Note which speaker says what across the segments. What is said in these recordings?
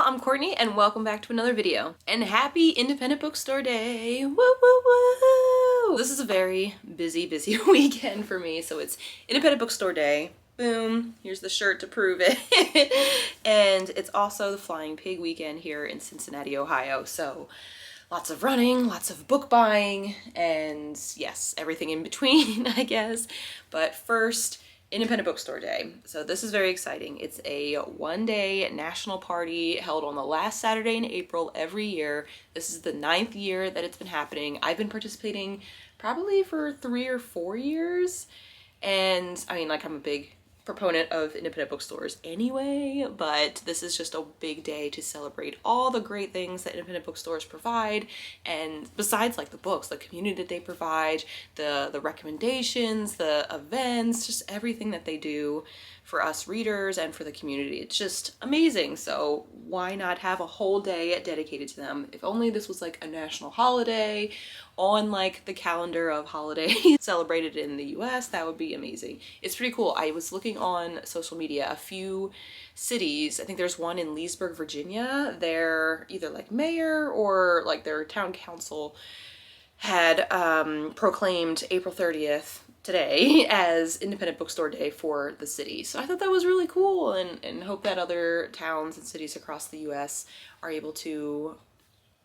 Speaker 1: I'm Courtney and welcome back to another video. And happy Independent Bookstore Day! Woo woo woo! This is a very busy weekend for me, so it's Independent Bookstore Day. Boom, here's the shirt to prove it. And it's also the Flying Pig weekend here in Cincinnati, Ohio, so lots of running, lots of book buying, and yes, everything in between, I guess. But first, Independent Bookstore Day. So this is very exciting. It's a one-day national party held on the last Saturday in April every year. This is the 9th year that it's been happening. I've been participating probably for 3 or 4 years. And I mean, like, I'm a big proponent of independent bookstores anyway, but this is just a big day to celebrate all the great things that independent bookstores provide, and besides like the books, the community that they provide, the recommendations, the events, just everything that they do for us readers and for the community. It's just amazing. So why not have a whole day dedicated to them? If only this was like a national holiday on like the calendar of holidays celebrated in the US, that would be amazing. It's pretty cool. I was looking on social media, a few cities, I think there's one in Leesburg, Virginia, their either like mayor or like their town council had proclaimed April 30th today as Independent Bookstore Day for the city. So I thought that was really cool, and hope that other towns and cities across the US are able to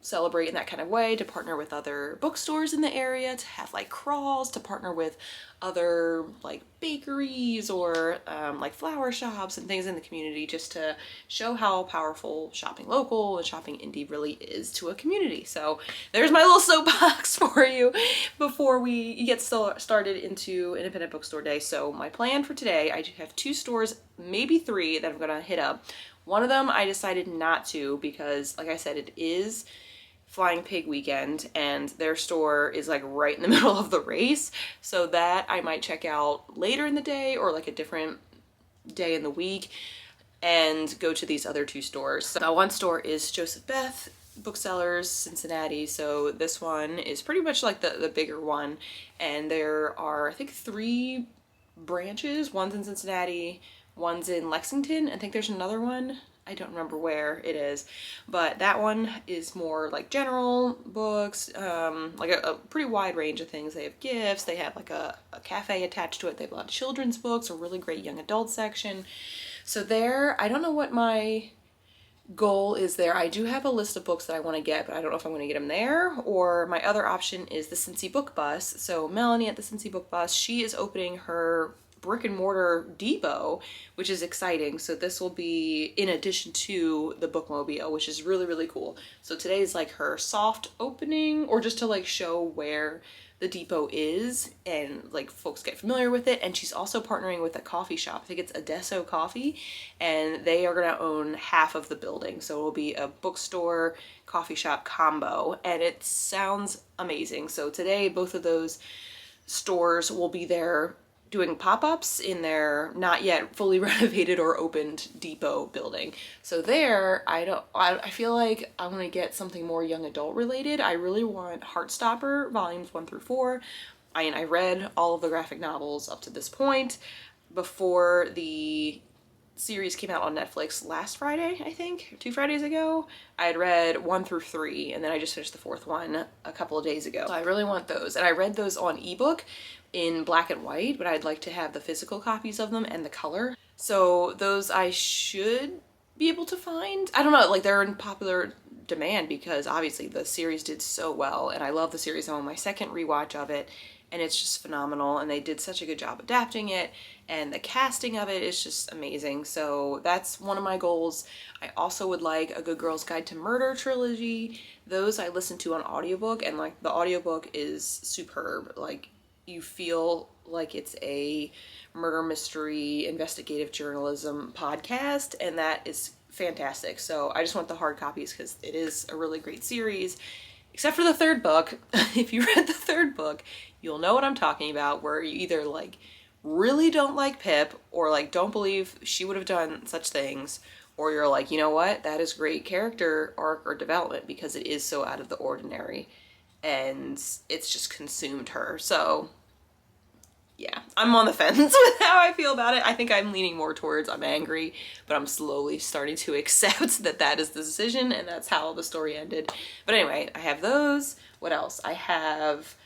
Speaker 1: celebrate in that kind of way, to partner with other bookstores in the area, to have like crawls, to partner with other like bakeries or like flower shops and things in the community, just to show how powerful shopping local and shopping indie really is to a community. So there's my little soapbox for you before we get started into Independent Bookstore Day. So my plan for today, I have 2 stores, maybe 3, that I'm gonna hit up. One of them I decided not to because, like I said, it is Flying Pig weekend and their store is like right in the middle of the race, so that I might check out later in the day or like a different day in the week and go to these other 2 stores. So one store is Beth Booksellers, Cincinnati, so this one is pretty much like the bigger one, and there are I think 3 branches. One's in Cincinnati, one's in Lexington, I think there's another one, I don't remember where it is, but that one is more like general books, like a pretty wide range of things. They have gifts, they have like a cafe attached to it, they have a lot of children's books, a really great young adult section. So there, I don't know what my goal is there. I do have a list of books that I want to get, but I don't know if I'm going to get them there, or my other option is the Cincy Book Bus. So Melanie at the Cincy Book Bus, she is opening her brick and mortar depot, which is exciting. So this will be in addition to the bookmobile, which is really cool. So today is like her soft opening, or just to like show where the depot is and like folks get familiar with it. And she's also partnering with a coffee shop, I think it's Adesso Coffee, and they are gonna own half of the building, so it will be a bookstore coffee shop combo, and it sounds amazing. So today both of those stores will be there doing pop-ups in their not yet fully renovated or opened depot building. So there, I feel like I'm gonna get something more young adult related. I really want Heartstopper volumes 1 through 4. I read all of the graphic novels up to this point before the series came out on Netflix last Friday, I think, 2 Fridays ago. I had read 1 through 3, and then I just finished the 4th one a couple of days ago. So I really want those, and I read those on ebook in black and white, but I'd like to have the physical copies of them and the color. So those I should be able to find. I don't know, like they're in popular demand because obviously the series did so well, and I love the series. I'm on my 2nd rewatch of it, and it's just phenomenal, and they did such a good job adapting it, and the casting of it is just amazing. So that's one of my goals. I also would like a Good Girl's Guide to Murder trilogy. Those I listened to on audiobook, and like the audiobook is superb. Like, you feel like it's a murder mystery investigative journalism podcast, and that is fantastic. So I just want the hard copies because it is a really great series, except for the 3rd book. If you read the 3rd book, you'll know what I'm talking about, where you either like really don't like Pip, or like don't believe she would have done such things, or you're like, you know what, that is great character arc or development because it is so out of the ordinary and it's just consumed her. So yeah, I'm on the fence with how I feel about it. I think I'm leaning more towards I'm angry, but I'm slowly starting to accept that that is the decision and that's how the story ended. But anyway, I have those. What else? I have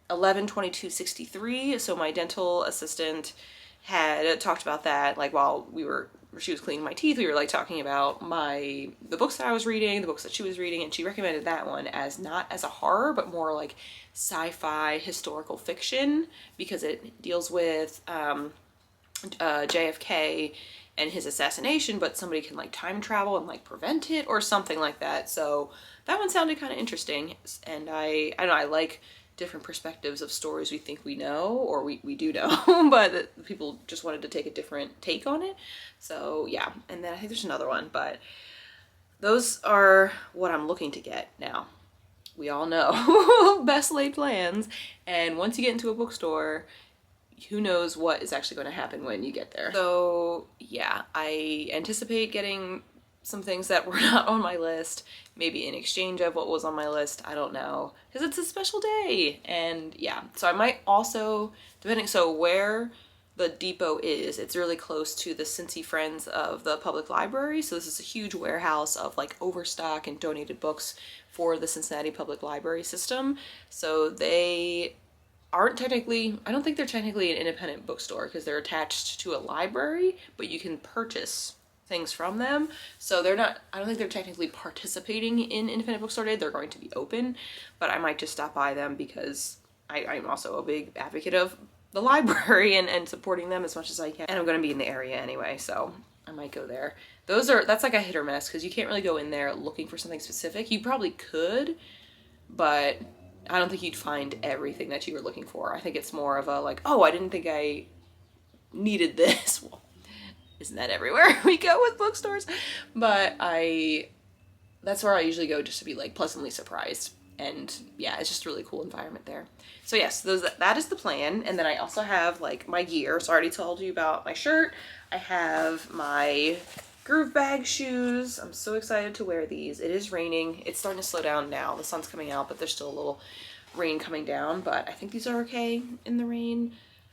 Speaker 1: 11/22/63. So my dental assistant had talked about that, like while she was cleaning my teeth, we were like talking about the books that I was reading, the books that she was reading, and she recommended that one as not as a horror, but more like sci-fi historical fiction, because it deals with JFK and his assassination, but somebody can like time travel and like prevent it or something like that. So that one sounded kind of interesting, and I don't know, I like different perspectives of stories we think we know, or we do know, but people just wanted to take a different take on it. So yeah, and then I think there's another one, but those are what I'm looking to get now. We all know best laid plans, and once you get into a bookstore, who knows what is actually going to happen when you get there. So yeah, I anticipate getting some things that were not on my list, maybe in exchange of what was on my list, I don't know, because it's a special day. And yeah, so I might also, depending, so where the depot is, it's really close to the Cincy Friends of the public library. So this is a huge warehouse of like overstock and donated books for the Cincinnati Public Library system. So they aren't technically, I don't think they're technically an independent bookstore because they're attached to a library, but you can purchase things from them. So they're not, I don't think they're technically participating in Independent Bookstore Day. They're going to be open, but I might just stop by them because I'm also a big advocate of the library and supporting them as much as I can. And I'm going to be in the area anyway, so I might go there. That's like a hit or miss because you can't really go in there looking for something specific. You probably could, but I don't think you'd find everything that you were looking for. I think it's more of a like, oh, I didn't think I needed this. Well, isn't that everywhere we go with bookstores? But that's where I usually go, just to be like pleasantly surprised. And yeah, it's just a really cool environment there. So yes, that is the plan. And then I also have like my gear. So I already told you about my shirt. I have my groove bag shoes. I'm so excited to wear these. It is raining. It's starting to slow down now. The sun's coming out, but there's still a little rain coming down. But I think these are okay in the rain.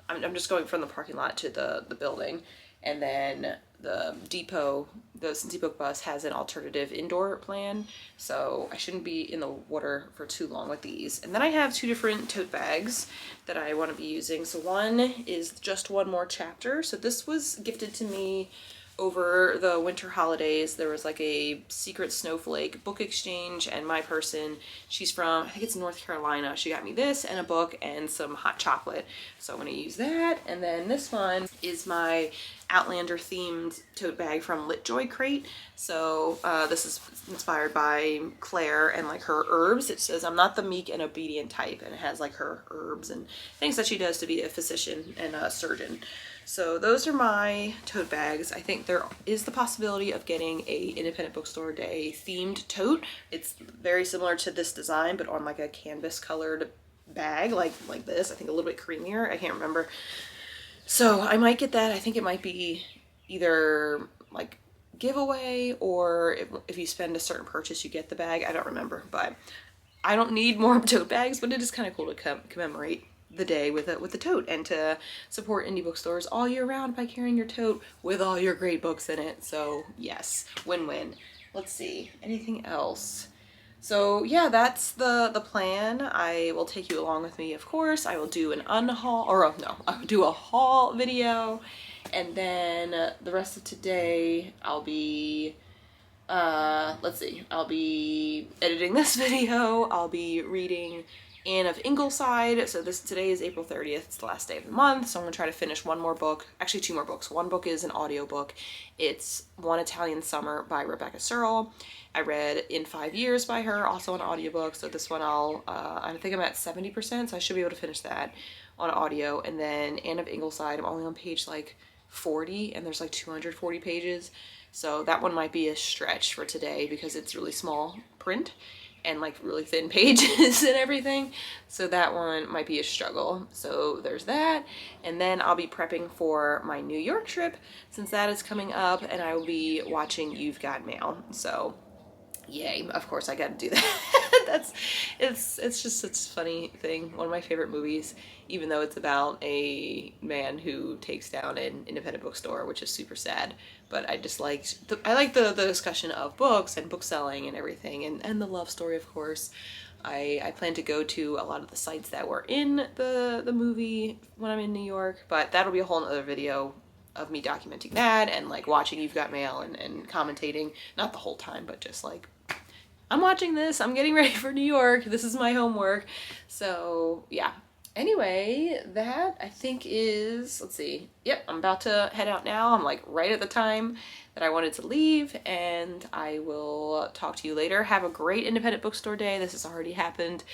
Speaker 1: I'm just going from the parking lot to the building. And then the depot, the Cincy Book Bus, has an alternative indoor plan, so I shouldn't be in the water for too long with these. And then I have two different tote bags that I want to be using. So one is just one more chapter. So this was gifted to me over the winter holidays. There was like a secret snowflake book exchange, and my person, she's from, I think it's North Carolina, she got me this and a book and some hot chocolate. So I'm going to use that. And then this one is my Outlander themed tote bag from LitJoy Crate. So this is inspired by Claire and like her herbs. It says, I'm not the meek and obedient type, and it has like her herbs and things that she does to be a physician and a surgeon. So those are my tote bags. I think there is the possibility of getting a Independent Bookstore Day themed tote. It's very similar to this design, but on like a canvas colored bag, like this. I think a little bit creamier. I can't remember. So I might get that. I think it might be either like giveaway, or if you spend a certain purchase, you get the bag. I don't remember, but I don't need more tote bags, but it is kind of cool to commemorate the day with a tote and to support indie bookstores all year round by carrying your tote with all your great books in it. So yes, win-win. Let's see, anything else? So yeah, that's the plan. I will take you along with me, of course. I will do an unhaul, or no, I'll do a haul video, and then the rest of today I'll be let's see, I'll be editing this video. I'll be reading Anne of Ingleside. So today is April 30th. It's the last day of the month. So I'm gonna try to finish one more book, actually two more books. One book is an audiobook. It's One Italian Summer by Rebecca Searle. I read In 5 Years by her, also an audiobook. So this one I think I'm at 70%, so I should be able to finish that on audio. And then Anne of Ingleside, I'm only on page like 40, and there's like 240 pages. So that one might be a stretch for today because it's really small print and like really thin pages and everything. So that one might be a struggle. So there's that. And then I'll be prepping for my New York trip since that is coming up, and I will be watching You've Got Mail. So Yay, of course I gotta do that. It's just such a funny thing. One of my favorite movies, even though it's about a man who takes down an independent bookstore, which is super sad. But I just I like the discussion of books and book selling and everything, and the love story, of course. I plan to go to a lot of the sites that were in the movie when I'm in New York, but that'll be a whole other video of me documenting that and like watching You've Got Mail and commentating, not the whole time, but just like, I'm watching this, I'm getting ready for New York, this is my homework. So yeah. Anyway, that I think is, let's see, yep, I'm about to head out now. I'm like right at the time that I wanted to leave, and I will talk to you later. Have a great independent bookstore day. This has already happened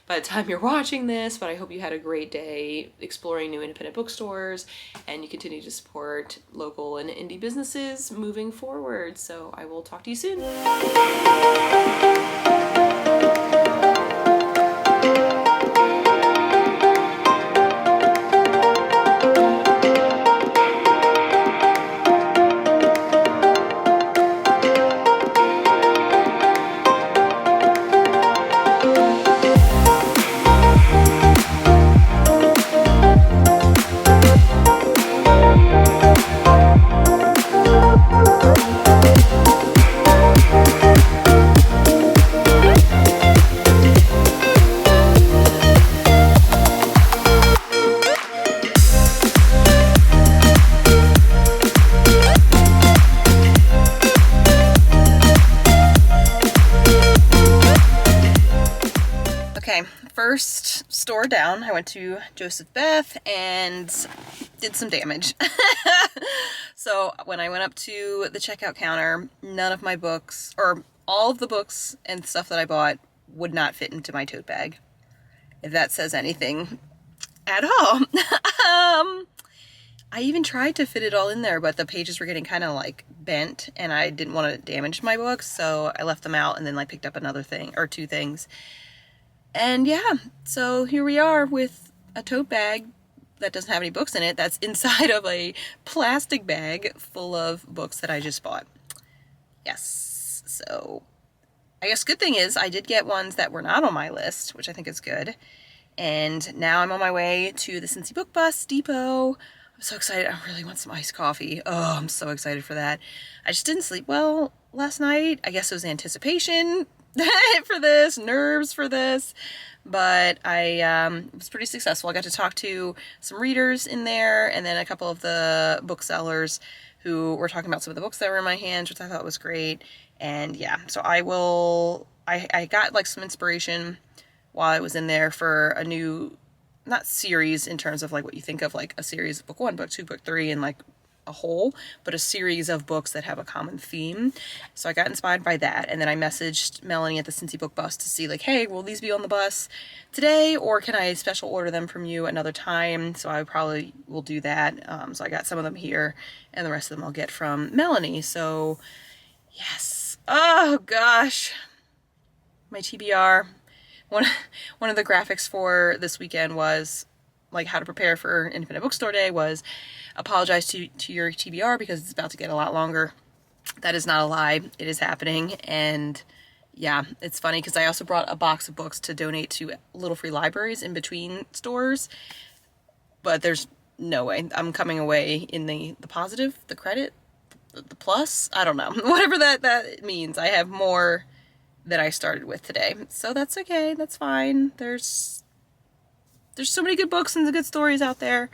Speaker 1: by the time you're watching this, but I hope you had a great day exploring new independent bookstores, and you continue to support local and indie businesses moving forward. So I will talk to you soon. First store down, I went to Joseph Beth and did some damage. So when I went up to the checkout counter, none of my books, or all of the books and stuff that I bought, would not fit into my tote bag, if that says anything at all. I even tried to fit it all in there, but the pages were getting kind of like bent and I didn't want to damage my books, so I left them out and then like picked up another thing or two things. And yeah, so here we are with a tote bag that doesn't have any books in it, that's inside of a plastic bag full of books that I just bought. Yes, so I guess good thing is I did get ones that were not on my list, which I think is good. And now I'm on my way to the Cincy Book Bus depot. I'm so excited. I really want some iced coffee. Oh, I'm so excited for that. I just didn't sleep well last night. I guess it was anticipation for this, nerves for this, but I was pretty successful. I got to talk to some readers in there and then a couple of the booksellers who were talking about some of the books that were in my hands, which I thought was great. And yeah, so I got like some inspiration while I was in there for a new, not series in terms of like what you think of like a series of book 1, book 2, book 3, and like a whole, but a series of books that have a common theme. So I got inspired by that, and then I messaged Melanie at the Cincy Book Bus to see like, hey, will these be on the bus today, or can I special order them from you another time? So I probably will do that. So I got some of them here, and the rest of them I'll get from Melanie. So yes. Oh gosh, my TBR. One of the graphics for this weekend was like how to prepare for Independent Bookstore Day was apologize to your TBR because it's about to get a lot longer. That is not a lie. It is happening. And yeah, it's funny because I also brought a box of books to donate to little free libraries in between stores. But there's no way. I'm coming away in the positive, the credit, the plus. I don't know. Whatever that means. I have more that I started with today. So that's okay. That's fine. There's so many good books and good stories out there.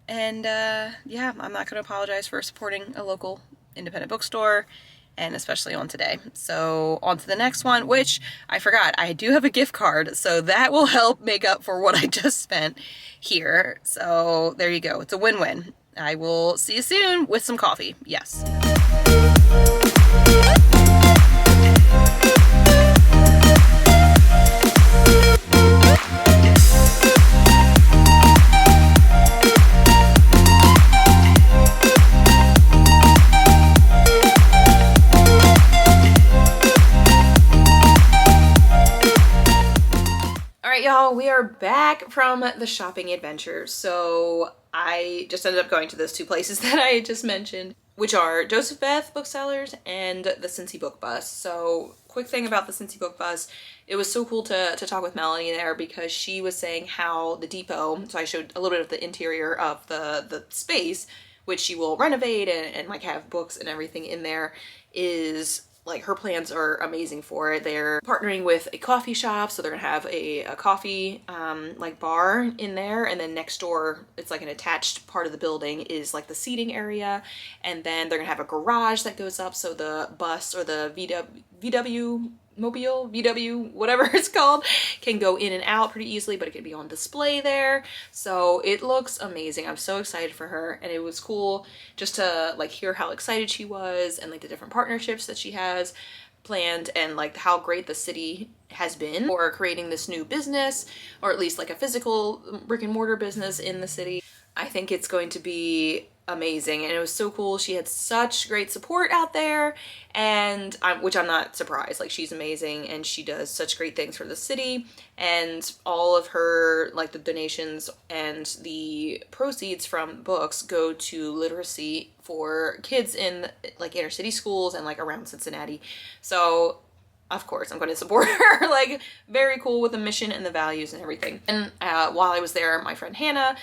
Speaker 1: And yeah, I'm not going to apologize for supporting a local independent bookstore, and especially on today. So on to the next one, which I forgot. I do have a gift card, so that will help make up for what I just spent here. So there you go. It's a win-win. I will see you soon with some coffee. Yes. Y'all, we are back from the shopping adventure. So I just ended up going to those two places that I just mentioned. which are Joseph Beth booksellers and the Cincy Book Bus. So quick thing about the Cincy Book Bus, it was so cool to talk with Melanie there because she was saying how the depot, so I showed a little bit of the interior of the space, which she will renovate and like have books and everything in there, is like her plans are amazing for it. They're partnering with a coffee shop, so they're gonna have a coffee like bar in there, and then next door, it's like an attached part of the building is like the seating area, and then they're gonna have a garage that goes up so the bus or the VW mobile, VW, whatever it's called, can go in and out pretty easily, but it can be on display there. So it looks amazing. I'm so excited for her, and it was cool just to like hear how excited she was and like the different partnerships that she has planned and like how great the city has been for creating this new business, or at least like a physical brick and mortar business in the city. I think it's going to be amazing, and it was so cool. She had such great support out there, and which I'm not surprised. Like, she's amazing and she does such great things for the city, and all of her like the donations and the proceeds from books go to literacy for kids in like inner city schools and like around Cincinnati. So of course I'm going to support her. Like, very cool with the mission and the values and everything. And while I was there, my friend Hannah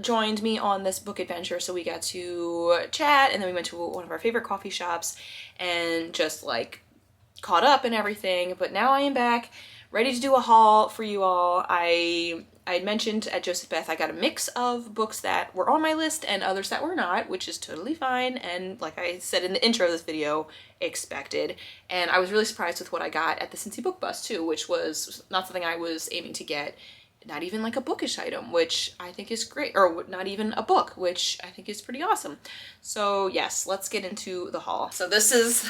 Speaker 1: joined me on this book adventure, so we got to chat, and then we went to one of our favorite coffee shops and just like caught up and everything. But now I am back ready to do a haul for you all. I had mentioned at Joseph Beth I got a mix of books that were on my list and others that were not, which is totally fine, and like I said in the intro of this video, expected. And I was really surprised with what I got at the Cincy Book Bus too, which was not something I was aiming to get. Not even like a bookish item, which I think is great, or not even a book, which I think is pretty awesome. So yes, let's get into the haul. So this is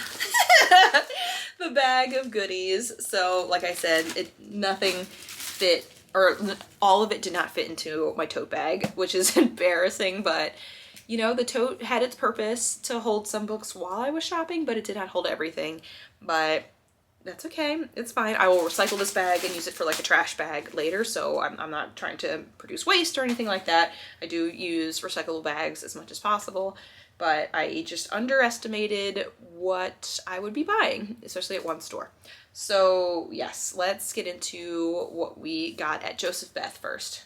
Speaker 1: the bag of goodies. So like I said, nothing fit, or all of it did not fit into my tote bag, which is embarrassing, but you know, the tote had its purpose to hold some books while I was shopping, but it did not hold everything. But that's okay, it's fine. I will recycle this bag and use it for like a trash bag later, so I'm not trying to produce waste or anything like that. I do use recyclable bags as much as possible, but I just underestimated what I would be buying, especially at one store. So yes, let's get into what we got at Joseph Beth first.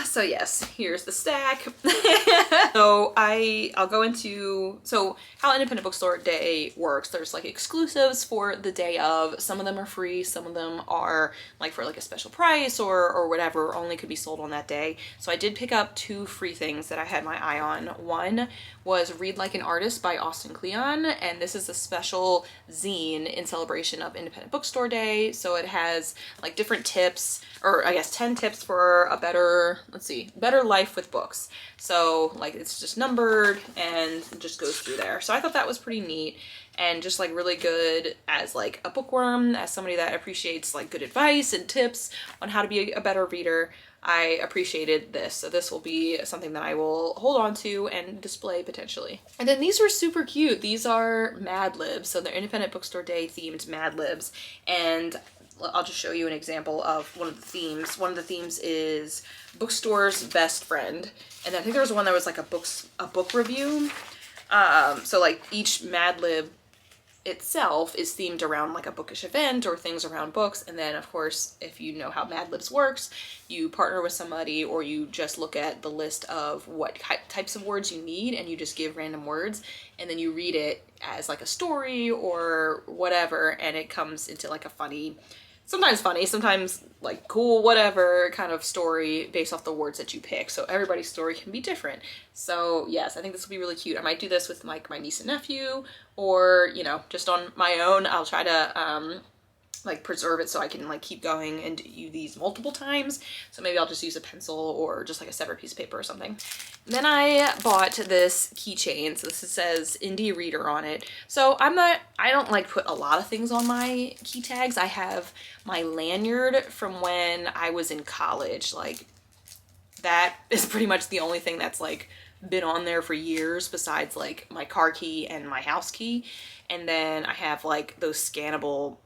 Speaker 1: So yes, here's the stack. So I'll go into, so how Independent Bookstore Day works. There's like exclusives for the day of. Some of them are free, some of them are like for like a special price or whatever, only could be sold on that day. So I did pick up 2 free things that I had my eye on. One was Read Like an Artist by Austin Kleon, and this is a special zine in celebration of Independent Bookstore Day. So it has like different tips, or I guess 10 tips for a better, let's see, better life with books. So like it's just numbered and just goes through there. So I thought that was pretty neat and just like really good as like a bookworm, as somebody that appreciates like good advice and tips on how to be a better reader. I appreciated this. So this will be something that I will hold on to and display potentially. And then these were super cute. These are Mad Libs. So they're Independent Bookstore Day themed Mad Libs. And I'll just show you an example of one of the themes. One of the themes is bookstore's best friend. And I think there was one that was like a book review. So like each Mad Lib itself is themed around like a bookish event or things around books. And then of course, if you know how Mad Libs works, you partner with somebody or you just look at the list of what types of words you need and you just give random words and then you read it as like a story or whatever, and it comes into like a funny, sometimes like cool, whatever kind of story based off the words that you pick. So everybody's story can be different. So yes, I think this will be really cute. I might do this with like my niece and nephew, or, you know, just on my own. I'll try to like preserve it so I can like keep going and do these multiple times. So maybe I'll just use a pencil or just like a separate piece of paper or something. And then I bought this keychain. So this says indie reader on it. So I don't like put a lot of things on my key tags. I have my lanyard from when I was in college. Like that is pretty much the only thing that's like been on there for years besides like my car key and my house key. And then I have like those scannable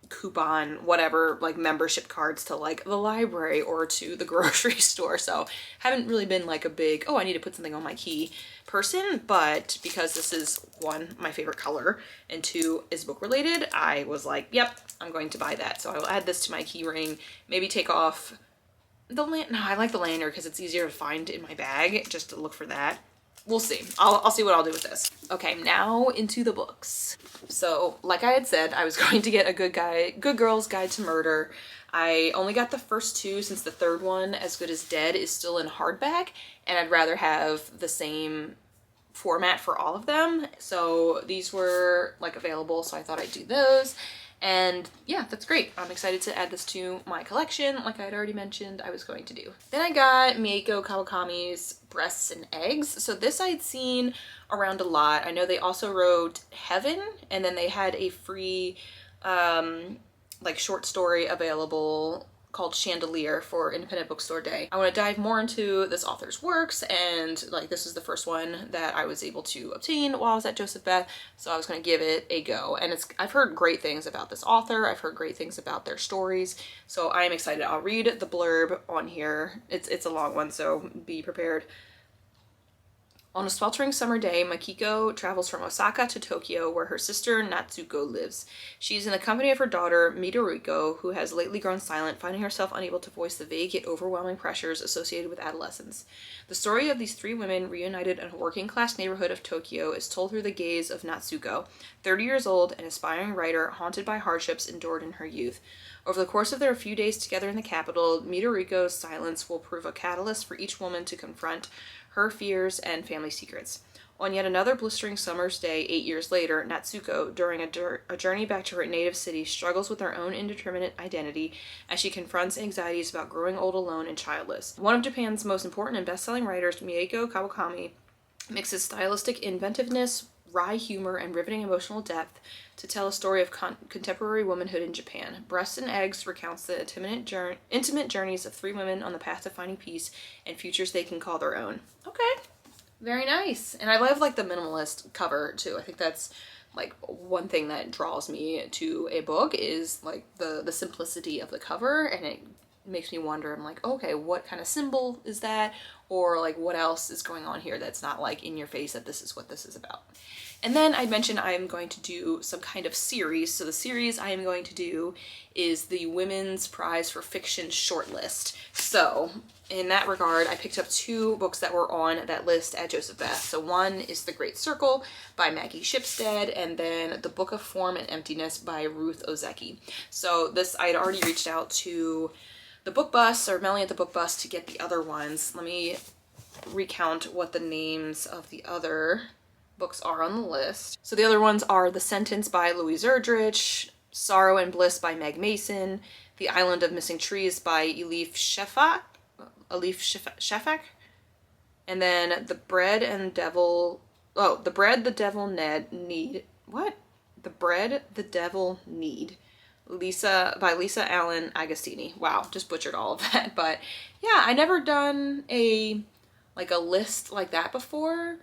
Speaker 1: coupon, whatever, like membership cards to like the library or to the grocery store. So haven't really been like a big, oh, I need to put something on my key person, but because this is one, my favorite color, and two, is book related, I was like, yep, I'm going to buy that. So I will add this to my key ring, maybe take off the no, I like the lanyard because it's easier to find in my bag, just to look for that. We'll see. I'll see what I'll do with this. Okay, now into the books. So like I had said, I was going to get a Good Girl's Guide to Murder. I only got the first two since the third one, As Good as Dead, is still in hardback, and I'd rather have the same format for all of them. So these were like available, so I thought I'd do those. And yeah, that's great. I'm excited to add this to my collection, like I had already mentioned I was going to do. Then I got Mieko Kawakami's Breasts and Eggs. So this I'd seen around a lot. I know they also wrote Heaven, and then they had a free like short story available called Chandelier for Independent Bookstore Day. I want to dive more into this author's works, and like this is the first one that I was able to obtain while I was at Joseph Beth, so I was going to give it a go. And I've heard great things about this author. I've heard great things about their stories, so I am excited. I'll read the blurb on here. It's a long one, so be prepared. On a sweltering summer day, Makiko travels from Osaka to Tokyo, where her sister Natsuko lives. She's in the company of her daughter, Midoriko, who has lately grown silent, finding herself unable to voice the vague yet overwhelming pressures associated with adolescence. The story of these three women reunited in a working-class neighborhood of Tokyo is told through the gaze of Natsuko, 30 years old, an aspiring writer haunted by hardships endured in her youth. Over the course of their few days together in the capital, Midoriko's silence will prove a catalyst for each woman to confront her fears and family secrets. On yet another blistering summer's day 8 years later, Natsuko, during a journey back to her native city, struggles with her own indeterminate identity as she confronts anxieties about growing old alone and childless. One of Japan's most important and best-selling writers, Mieko Kawakami, mixes stylistic inventiveness, wry humor, and riveting emotional depth to tell a story of contemporary womanhood in Japan. Breasts and Eggs recounts the intimate journeys of three women on the path to finding peace and futures they can call their own. Okay, very nice. And I love like the minimalist cover too. I think that's like one thing that draws me to a book is like the simplicity of the cover, and it makes me wonder, I'm like, okay, what kind of symbol is that? Or like what else is going on here that's not like in your face that this is what this is about. And then I mentioned I am going to do some kind of series. So the series I am going to do is the Women's Prize for Fiction shortlist. So in that regard, I picked up two books that were on that list at Joseph Beth. So one is The Great Circle by Maggie Shipstead, and then The Book of Form and Emptiness by Ruth Ozeki. So this, I had already reached out to the Book Bus, or Melanie at the Book Bus, to get the other ones. Let me recount what the names of the other books are on the list. So the other ones are The Sentence by Louise Erdrich, Sorrow and Bliss by Meg Mason, The Island of Missing Trees by Elif Shafak, and then The Bread the Devil Need, by Lisa Allen Agostini. Wow, just butchered all of that. But yeah, I never done a list like that before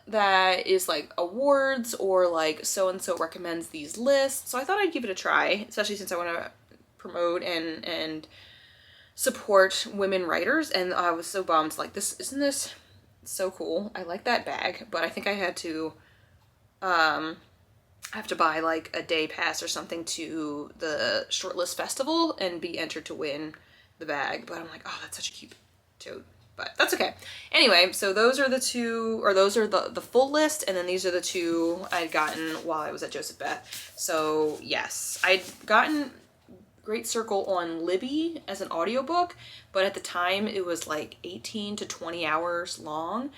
Speaker 1: that is like awards or like so-and-so recommends these lists. So I thought I'd give it a try, especially since I want to promote and support women writers. And I was so bummed, like, isn't this so cool? I like that bag, but I think I had to have to buy like a day pass or something to the Shortlist Festival and be entered to win the bag. But I'm like, oh, that's such a cute tote. But that's okay. Anyway, so those are the two, or those are the full list, and then these are the two I'd gotten while I was at Joseph Beth. So yes, I'd gotten Great Circle on Libby as an audiobook, but at the time it was like 18 to 20 hours long.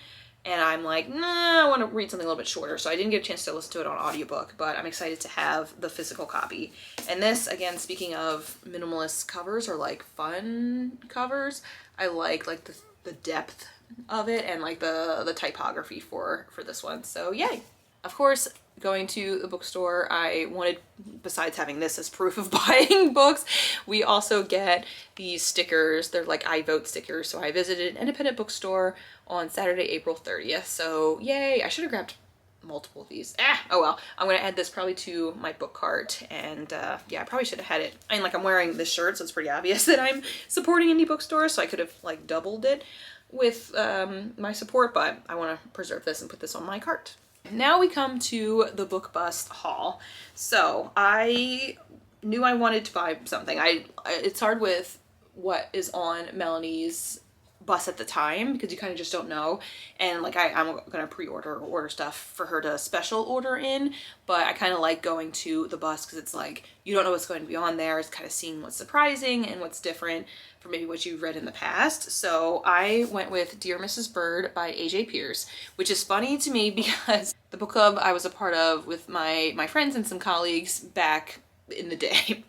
Speaker 1: And I'm like, nah, I want to read something a little bit shorter. So I didn't get a chance to listen to it on audiobook, but I'm excited to have the physical copy. And this, again, speaking of minimalist covers or like fun covers, I like the depth of it and like the typography for this one. So yay. Of course, going to the bookstore, I wanted, besides having this as proof of buying books, we also get these stickers. They're like I vote stickers. So I visited an independent bookstore on Saturday, April 30th. So yay, I should have grabbed multiple of these. Oh well. I'm gonna add this probably to my book cart, and yeah, I probably should have had it. I mean, like, I'm wearing this shirt, so it's pretty obvious that I'm supporting indie bookstores, so I could have like doubled it with my support, but I want to preserve this and put this on my cart. Now we come to the Bookbust haul. So I knew I wanted to buy something. It's hard with what is on Melanie's bus at the time, because you kind of just don't know, and like I'm gonna pre-order or order stuff for her to special order in, but I kind of like going to the bus because it's like you don't know what's going to be on there. It's kind of seeing what's surprising and what's different from maybe what you've read in the past. So I went with Dear Mrs. Bird by AJ Pearce, which is funny to me because the book club I was a part of with my friends and some colleagues back in the day,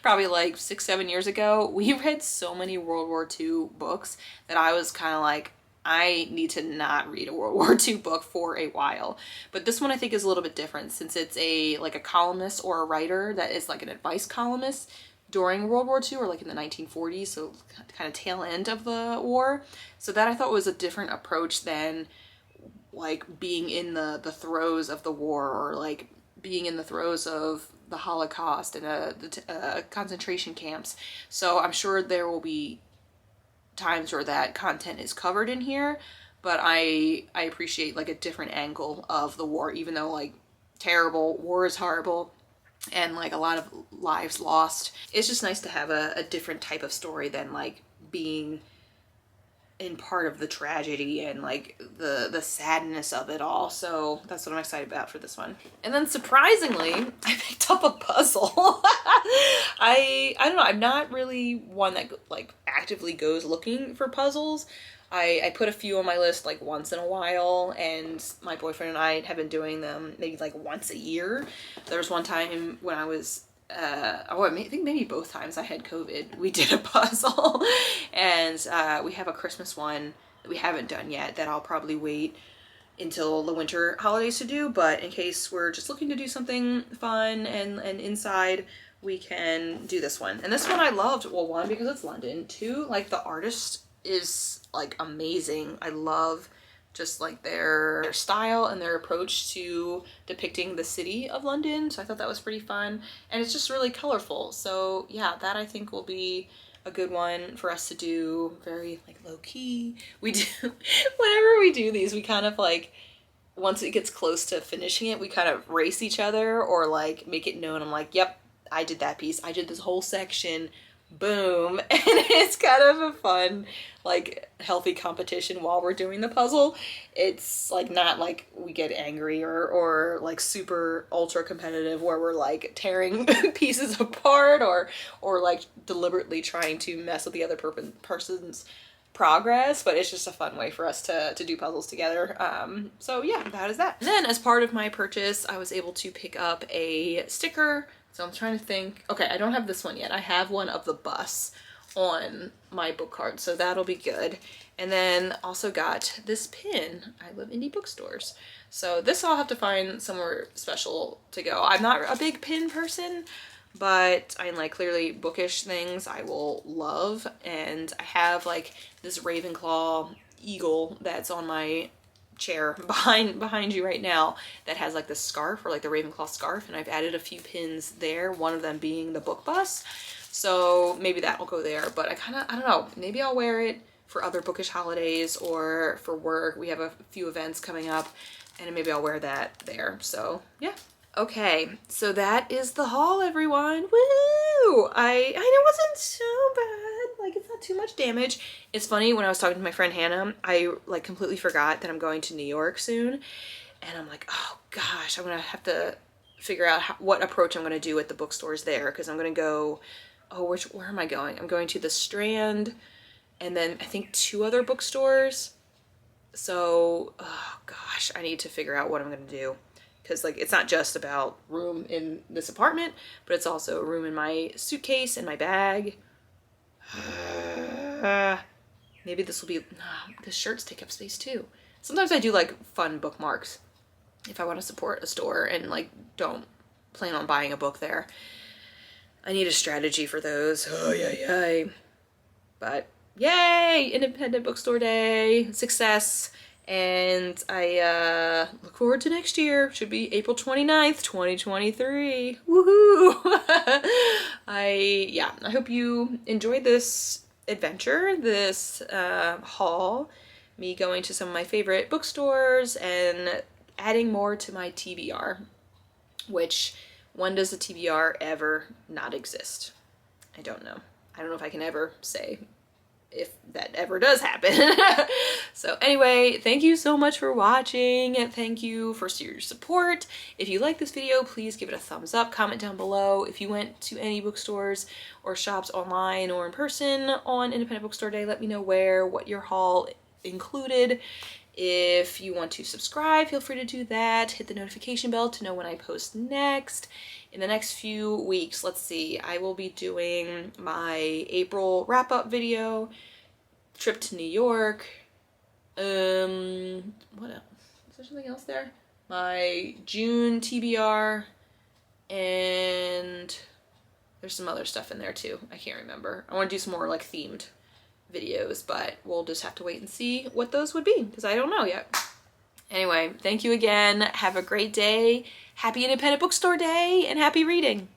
Speaker 1: probably like 6-7 years ago, we read so many World War II books that I was kind of like, I need to not read a World War II book for a while. But this one I think is a little bit different, since it's like a columnist or a writer that is like an advice columnist during World War II, or like in the 1940s, so kind of tail end of the war. So that I thought was a different approach than like being in the throes of the war, or like being in the throes of the Holocaust and the concentration camps. So I'm sure there will be times where that content is covered in here, but I appreciate like a different angle of the war, even though like terrible, war is horrible, and like a lot of lives lost. It's just nice to have a different type of story than like being in part of the tragedy and like the sadness of it all. So that's what I'm excited about for this one. And then surprisingly, I picked up a puzzle. I don't know, I'm not really one that like actively goes looking for puzzles. I put a few on my list like once in a while, and my boyfriend and I have been doing them maybe like once a year. There was one time when I was I think maybe both times I had COVID, we did a puzzle. And we have a Christmas one that we haven't done yet that I'll probably wait until the winter holidays to do, but in case we're just looking to do something fun and inside, we can do this one. And this one I loved, well, one, because it's London, two, like the artist is like amazing. I love just like their style and their approach to depicting the city of London. So I thought that was pretty fun, and it's just really colorful. So yeah, that I think will be a good one for us to do, very like low key. We do, whenever we do these, we kind of like, once it gets close to finishing it, we kind of race each other or like make it known. I'm like, yep, I did that piece. I did this whole section. Boom. And it's kind of a fun, like, healthy competition while we're doing the puzzle. It's like not like we get angry or like super ultra competitive where we're like tearing pieces apart or like deliberately trying to mess with the other person's progress, but it's just a fun way for us to do puzzles together. So yeah, that is that. And then as part of my purchase, I was able to pick up a sticker. So I'm trying to think. Okay, I don't have this one yet. I have one of the bus on my book cart, so that'll be good. And then also got this pin. I love indie bookstores. So this I'll have to find somewhere special to go. I'm not a big pin person, but I like clearly bookish things I will love. And I have like this Ravenclaw eagle that's on my chair behind you right now that has like this scarf, or like the Ravenclaw scarf, and I've added a few pins there, one of them being the book bus. So maybe that will go there, but I don't know, maybe I'll wear it for other bookish holidays or for work. We have a few events coming up, and maybe I'll wear that there. So yeah. Okay, so that is the haul, everyone. Woo! I know it wasn't so bad. Like, it's not too much damage. It's funny, when I was talking to my friend Hannah, I like completely forgot that I'm going to New York soon. And I'm like, oh gosh, I'm gonna have to figure out what approach I'm gonna do at the bookstores there, because I'm gonna go, where am I going? I'm going to the Strand, and then I think 2 other bookstores. So, oh gosh, I need to figure out what I'm gonna do. Because like, it's not just about room in this apartment, but it's also room in my suitcase and my bag. Maybe this will be, the shirts take up space too. Sometimes I do like fun bookmarks if I want to support a store and like don't plan on buying a book there. I need a strategy for those. Oh, yay. But yay, Independent Bookstore Day, success. And I look forward to next year. Should be April 29th, 2023. Woohoo! I hope you enjoyed this adventure, this haul, me going to some of my favorite bookstores and adding more to my TBR, which, when does a TBR ever not exist? I don't know. I don't know if I can ever say if that ever does happen. So anyway, thank you so much for watching, and thank you for your support. If you like this video, please give it a thumbs up, comment down below if you went to any bookstores or shops online or in person on Independent Bookstore Day. Let me know where, what your haul included. If you want to subscribe, feel free to do that. Hit the notification bell to know when I post next. In the next few weeks, let's see, I will be doing my April wrap-up video, trip to New York, what else? Is there something else there? My June TBR, and there's some other stuff in there too. I can't remember. I want to do some more like themed videos, but we'll just have to wait and see what those would be, because I don't know yet. Anyway, thank you again. Have a great day. Happy Independent Bookstore Day and happy reading.